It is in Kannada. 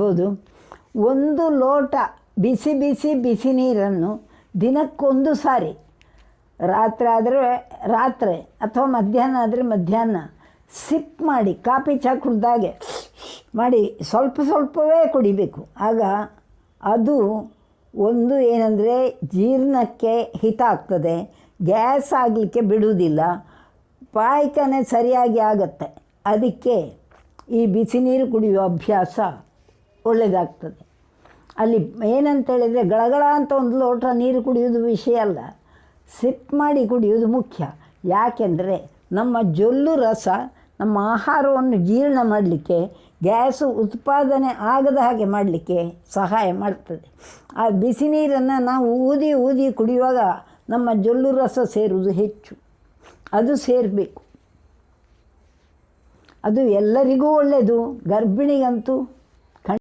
ಬೋದು. 1 ಲೋಟ ಬಿಸಿ ಬಿಸಿ ಬಿಸಿ ನೀರನ್ನು ದಿನಕ್ಕೊಂದು ಸಾರಿ, ರಾತ್ರಿ ಆದರೆ ರಾತ್ರಿ ಅಥವಾ ಮಧ್ಯಾಹ್ನ ಆದರೆ ಮಧ್ಯಾಹ್ನ ಸಿಪ್ ಮಾಡಿ, ಕಾಫಿ ಚಹಾ ಕುಡ್ದಾಗೆ ಮಾಡಿ ಸ್ವಲ್ಪ ಸ್ವಲ್ಪವೇ ಕುಡಿಬೇಕು. ಆಗ ಅದು ಒಂದು ಏನಂದರೆ ಜೀರ್ಣಕ್ಕೆ ಹಿತ ಆಗ್ತದೆ, ಗ್ಯಾಸ್ ಆಗಲಿಕ್ಕೆ ಬಿಡುವುದಿಲ್ಲ, ಪಾಯ್ಖಾನೆ ಸರಿಯಾಗಿ ಆಗುತ್ತೆ. ಅದಕ್ಕೆ ಈ ಬಿಸಿ ನೀರು ಕುಡಿಯುವ ಅಭ್ಯಾಸ ಒಳ್ಳೆಯದಾಗ್ತದೆ. ಅಲ್ಲಿ ಏನಂತೇಳಿದರೆ ಗಳಗಳ ಅಂತ 1 ಲೋಟ ನೀರು ಕುಡಿಯೋದು ವಿಷಯ ಅಲ್ಲ, ಸಿಪ್ ಮಾಡಿ ಕುಡಿಯೋದು ಮುಖ್ಯ. ಯಾಕೆಂದರೆ ನಮ್ಮ ಜೊಲ್ಲು ರಸ ನಮ್ಮ ಆಹಾರವನ್ನು ಜೀರ್ಣ ಮಾಡಲಿಕ್ಕೆ, ಗ್ಯಾಸು ಉತ್ಪಾದನೆ ಆಗದ ಹಾಗೆ ಮಾಡಲಿಕ್ಕೆ ಸಹಾಯ ಮಾಡ್ತದೆ. ಆ ಬಿಸಿ ನೀರನ್ನು ನಾವು ಊದಿ ಊದಿ ಕುಡಿಯುವಾಗ ನಮ್ಮ ಜೊಲ್ಲು ರಸ ಸೇರುವುದು ಹೆಚ್ಚು, ಅದು ಸೇರಬೇಕು. ಅದು ಎಲ್ಲರಿಗೂ ಒಳ್ಳೆಯದು, ಗರ್ಭಿಣಿಗಂತೂ